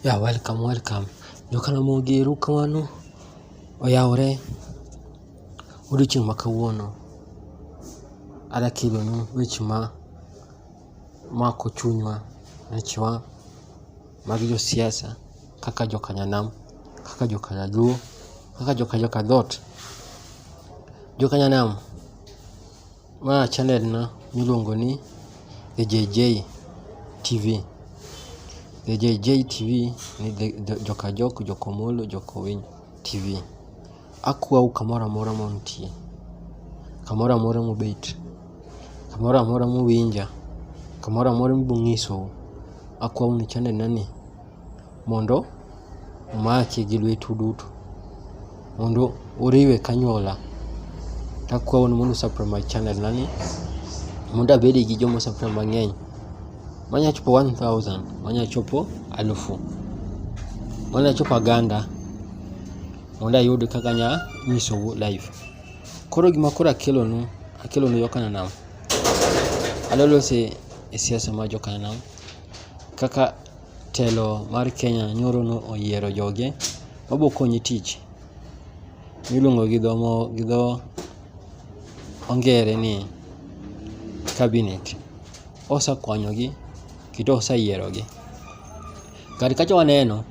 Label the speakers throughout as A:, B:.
A: Yeah, welcome. Jokana mogeru kamano. Oyawre. Odiochieng' ma kawuono. Ada kelonu weche mako chunywa, wechwa mag josiasa, kaka joka Nyanam, kaka joka Jaluo, kaka joka dhot. Joka Nyanam, ma channel na miluongo ni The JJ TV. The JJ TV ni joka Omolo, joka Owiny TV. Akwau kamoro amora montie, kamoro amora mobet, kamoro amora mowinja, kamoro amora mibong'iso, akwau ni channel nani mondo umaki gi lwetu duto, mondo uriwe kanyuola. Takwau ni mondo subscribe my channel nani mondo abedi gi jomo subscribe mang'eny, manya chopo 1000, manya chopo 1000, manya chopo aganda, mondo ayud kaka nya nyisou live. Koro gima koro akelonu joka Nyanam. Alolose e siasa mar joka Nyanam, kaka telo mar Kenya nyoro no oyiero joge mabo konyi tich miluongo gi dho ongere ni cabinet. Osakonyogi kendo osayierogi. Kar kacha waneno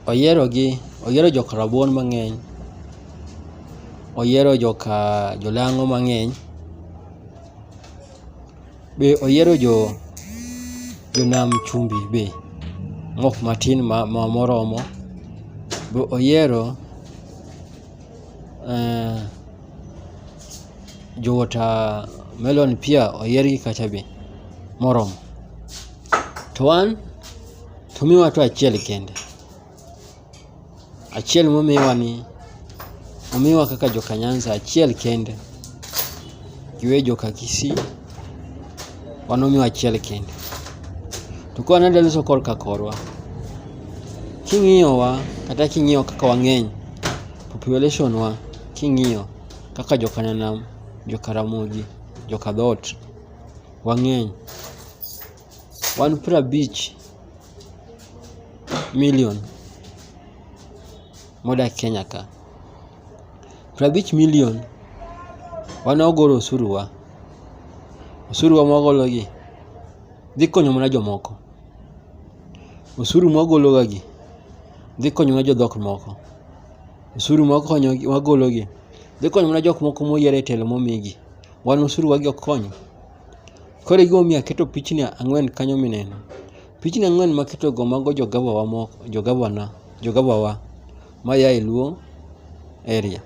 A: oyiero joka rabuon mang'eny, oyiero joka jolang'o mang'eny, be oyiero jonam chumbi be mok matin moromo, be oyiero jo watermelon pia oyiergi kacha be moromo. To wan to miwa to achiel kende, achiel momiwa ni omiwa kaka joka Nyanza achiel kende, giwe joka Kisii wanomiwa achiel kende. To kwa nada loso korka korwa, king'iyowa kata king'iyo kaka wang'eny, population wa king'iyo kaka joka Nyanam, joka Ramogi, joka dhot wang'eny, wan 50 million modak Kenya ka. 50 million wan ogolo osuruwa mwagologi dhi konyo mana jomoko. Osuru mwagologagi dhi konyo mana jodhok moko. Osuru mwagologi dhi konyo mana jok moko moyier e telo momigi. Wan osuru wagi ok konyo. Koro gimomiyo aketo pichni 4 kanyo mineno. Pichni 4 maketo go mago jogawa maya e Luo area.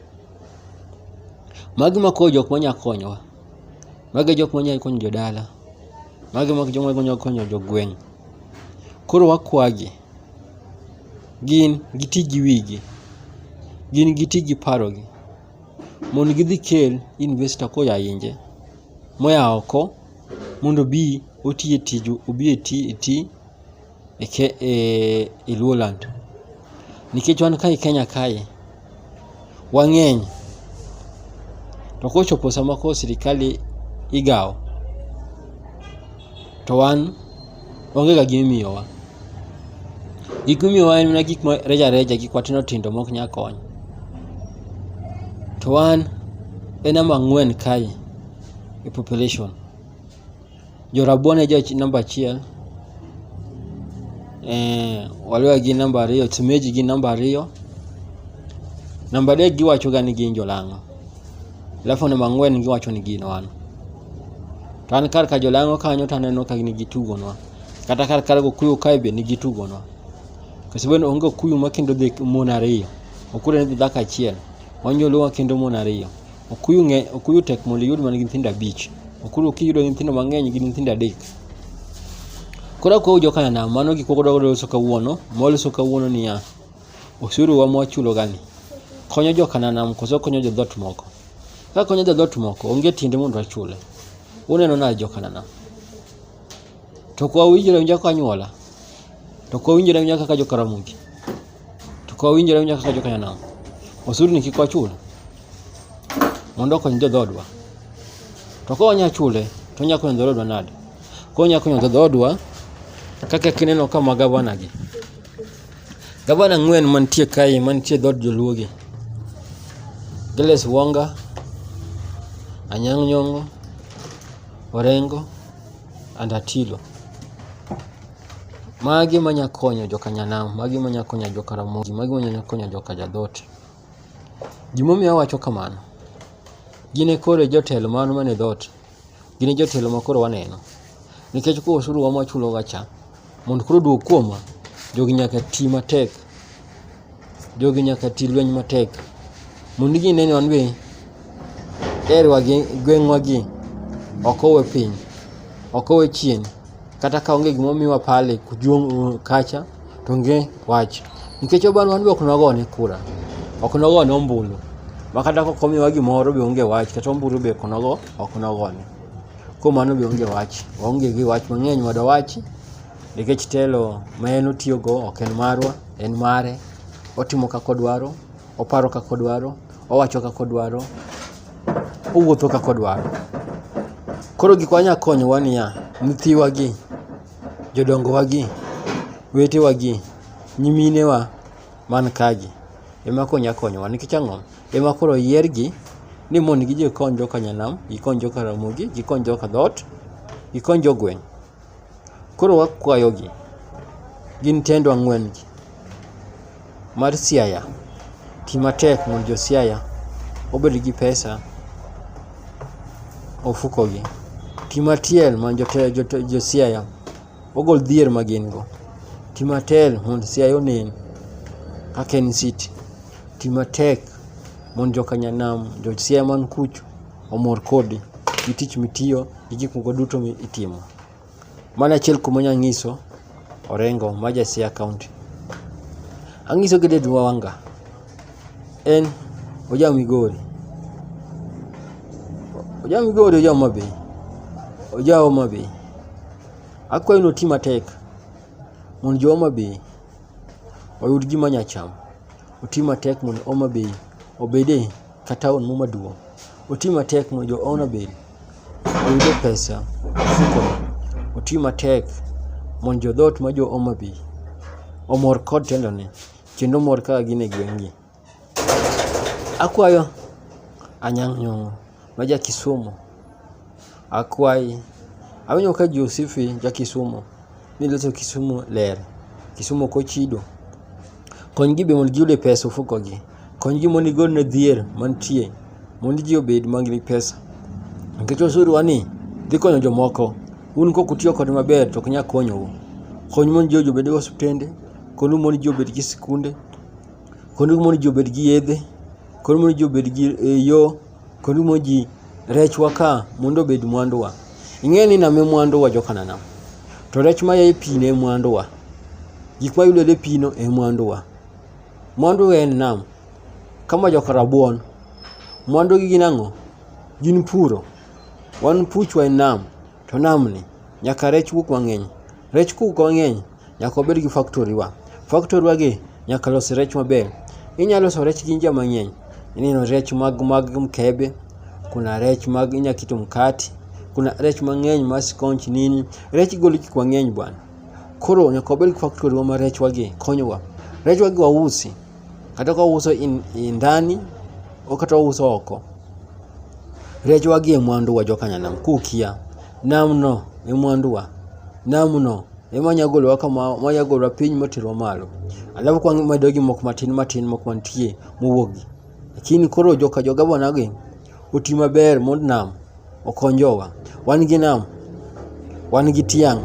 A: Magi mako jok manya konyowa. Magi jok manya konyo jodala. Magi jok manya konyo jogweng'. Koro wakwagi gin giti gi wigi, gin giti gi parogi, mondo gidhi kel investor koya inje moya oko, mondo bi otiye tiju, obi eti e Luoland. Nikech wan kai Kenya kae wang'eny, to kochopo sama ko sirikali igawo, to wan onge ga gimiyowa. Gik miyowa en mana gik ma reja gik matindo tindo mok nya konyo. To wan en namba 4 kae e population. Jo rabuon e namba 1, Waluo gi namba 2, Semeji gi namba 2, namba 3 giwacho ga ni gin jolang'o, alafu namba 4 giwacho ni gin wan. To an kar ka jolang'o kanyo taneno ka gin gitugonwa, kata kar Gokuyu kae be ni gitugonwa. Kasebeno onge Okuyu makendo mon 2, Okuyu ne dhako 1, wanjoluo kendo mon 2. Okuyu tek mondo yud mana nyithindo 5. Okuyu kiyudo nyithindo mang'eny gi nyithindo 3. Koro ko joka Nyanam mano gik moko loso kawuono niya, osuru wa mwachulo gani konyo joka Nyanam koso konyo jodhot moko. Ka konyo jodhot moko onge tiende mondo achule. Uneno na joka Nyanam. To kwa winjore kaka anyuola, to kwa winjore kaka joka Ramogi, to kwa winjore kaka joka Nyanam, osuru ni kik wachul mondo konyo jodhodwa. To ko wanya chule to nya konyo jodhodwa nade? Ko nya konyo jodhodwa kaka kineno kama gavana gi. Gavana ng'wen mantie kae, mantie dhod joluo gi. Giles Wanga, Anyang' Nyong'o, Orengo, and Atilo. Magi manya konyo joka Nyanam, magi manya konyo joka Ramogi, magi manya konyo joka Jadhot. Gimomiyo awacho kamano. Gine kore jotelo mano mane dhot. Gine jotelo makoro waneno. Nikech ko osuru wa machulo gacha. Mondo koro duok kuoma, jogi nyaka ti matek. Jogi nyaka ti lweny matek. Mondo ginene wanbe erwa gi gweng'wa gi okowe piny, okowe chien. Kata ka onge gimomiwa pale kujuong kacha to nge wach. Nikech obano wanbe ok nogone kura, ok nogone ombulu. Makata komiwa gimoro be onge wach, kata ombulu be ok nogone. Kuom mano be onge wach, onge gi wach mang'eny mondo wachi. Nikech telo ma en otiyogo ok en marwa, en mare. Otimo kaka odwaro, oparo kaka odwaro, owacho kaka odwaro, owuotho kaka odwaro. Koro gik wanya konyowa niya, nyithiwa gi, jodongowa gi, wetewa gi, nyiminewa man kagi ema konya konyowa. Nikech ang'o? Ema koro yiergi ni mondo gije kony joka Nyanam, gikony joka Ramogi, gikony joka Dhot, gikony jogweng'. Koro wakwayogi gin tendo ang'wen gi. Mar Siaya, timatek mondo jo Siaya obed gi pesa ofukogi. Timatiel mondo jo Siaya ogol dhier magin go. Timatel mondo Siaya onen kaka en city. Timatek mondo joka Nyanam, jo Siaya man kucho omor kodi gi tich mitiyo gi gik moko duto itimo. Mana achiel kuom nyanyiso Orengo ma ja Siaya County. Angiso gede Wanga en oja Migori, oja Homa Bay, oja Homa Bay. Akwayo no tima tek mondo jo Homa Bay oyud gima nyacham. Otima tek mondo Homa Bay obede kata on maduong'. Otima tek mondo jo Homa Bay oyud pesa fuko. Otima tek mondo jo Dhot ma jo Homa Bay omor kod tendo ne, kendo mor kaka gine gweng'gi. Akwayo Anyang' Nyong'o ma ja Kisumu, akwayi awinjo ka Josifi ja Kisumu ni loso Kisumu ler, Kisumu kochido. Kony gi be mondo giyude pesa ofuko gi, kony gi mondo igol ne dhier mantie mondo ji obed mangi pesa. Nikech osuru wani dhi konyo jomoko, un kokutiyo kod maber to ok nyal konyou. Kony mondo ji obed gi osiptende, kony mondo ji obed gi sikunde, kony mondo ji obed gi yedhe, kony mondo ji obed gi yo, kony mondo ji rechwa ka mondo obed mwanduwa. Ing'e ni nam e mwanduwa joka Nyanam, to rech ma yae pi ne mwanduwa, gik ma yudore pino e mwanduwa. Mwandu en nam, kama joka Rabuon, mwandu gi gin ang'o? Gin puro. Wan puchwa en nam, to nam ni nyaka rech wuok mang'eny. Rech kuok mang'eny nyaka obed gi factory wa. Factory wa gi nyaka los rech maber. Inyalo loso rech gi nja mang'eny. Ineno rech mag mkebe, kuna rech mag inyakito mkati, kuna rech mang'eny mas konch nini, rech golo gik mang'eny bwana. Koro nyaka obed gi factory wa ma rech wagi konyowa. Rech wagi wausi, kata ka wauso ndani o kata wauso oko. Rech wagi e mwandu wa joka Nyanam kukia. Nam no e mwandu wa. Nam no ema nyagolo waka ma nyagolo piny motiro malo. Alafu kwa madogi mok matin mok mantie mowuogi. Lakini koro joka gavana gi oti maber mond nam okonjowa. Wan gi nam, wan gi tiang'.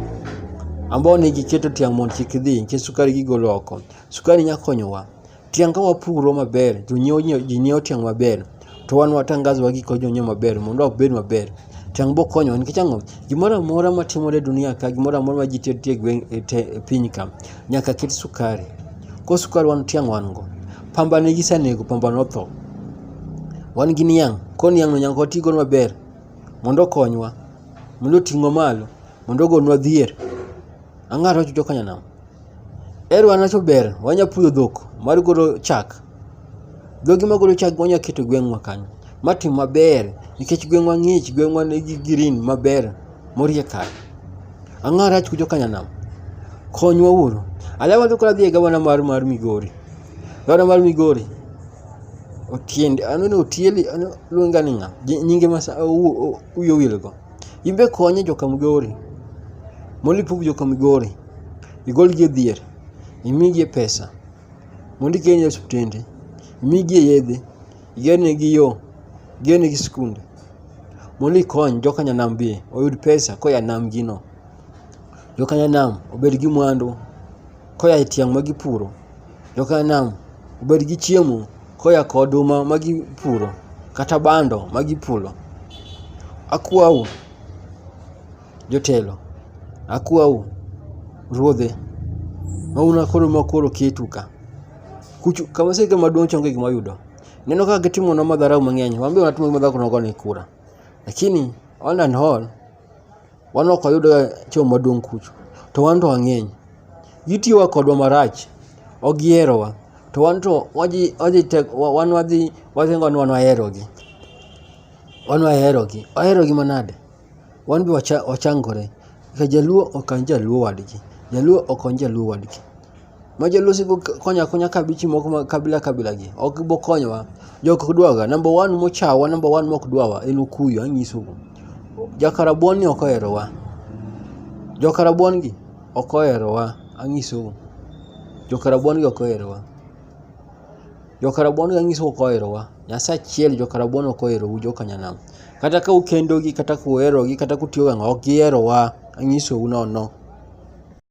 A: Ambao ne giketo tiang' mondo kik dhi, nikech sukari gigolo oko. Sukari nya konyowa. Tiang' ka wapuro maber, ji nyiewo tiang' maber, to wan watangazo wagi ko jonyo maber mondo ok bed maber. Tiang' bo konyo nikech ang'o? Gimoro amora matimore dunia ka, gimoro amora ma ji tie gweng' e piny ka, nyaka ket sukari. Ko sukari wan tiang' wan go. Pamba ne gisanego, pamba no tho. Wan gi niang', ko niang' no nyaka otigo maber mondo konywa, mondo ting'o malo, mondo gonwa dhier. Ang'aro joka Nyanam. Ero anacho ber, wanya puyo dhok, mar golo chak. Dhogi magolo chak wanya keto gweng'wa kanyo. Matim maber, nikech gweng'wa ng'ich, gweng'wa nigi green maber, morie kar. Ang'ara joka Nyanam. konywa uru. Alewa to kala dhie gavana mar Migori. Gavana mar Migori Otiende anone Otieli luonga ni ng'a nyinge masa uyo wilgo. Imbe konye joka Migori. Molipu joka Migori. Igol gi dhier. Imigi pesa. Mondi kenye osiptende. Imigi yedhe. Igene gi yo. Igene gi skunde. Mondi kony joka Nyanam bi oyud pesa koya nam gino. Joka Nyanam obed gi mwandu koya e tiang' ma gipuro. Joka Nyanam obed gi chiemo koya koduma ma gipuro kata bando ma gipulo. Akwau jotelo. Akwau ruodhe. Mauna koro ketuka. Kuchu kama sege maduong' chonge gima yudo. Neno ka gitimo na madharau mang'eny. Wambe wanatimo madharau kono gone kura. Lakini on and all wano ko yudo chom maduong' kucho. To wan to ang'eny. Gitiwa kodwa marach. Ogierowa. To wan to wan wadhi wan waherogi. Wan waherogi. Waherogi manade. Wan bi wachangore. Ka jaluo okan jaluo wadgi. Jaluo okon jaluo wadgi. Ma jaluo siko konya kabichi moko kabila gi. Ok bo konyowa. Jok dwaga number 1 mochawa number 1 mok dwawa en Okuyu anyiso. Jakarabuon ni ok oherowa. Jokarabuon gi ok oherowa anyiso. Jokarabuon gi ok oherowa. Jokarabuon gi anyiso ok oherowa. Nyasa achiel jokarabuon ok oherou joka Nyanam. Kata ka ukendo gi kata ku oherogi kata ku tiyo ga ok giherowa anyiso nono.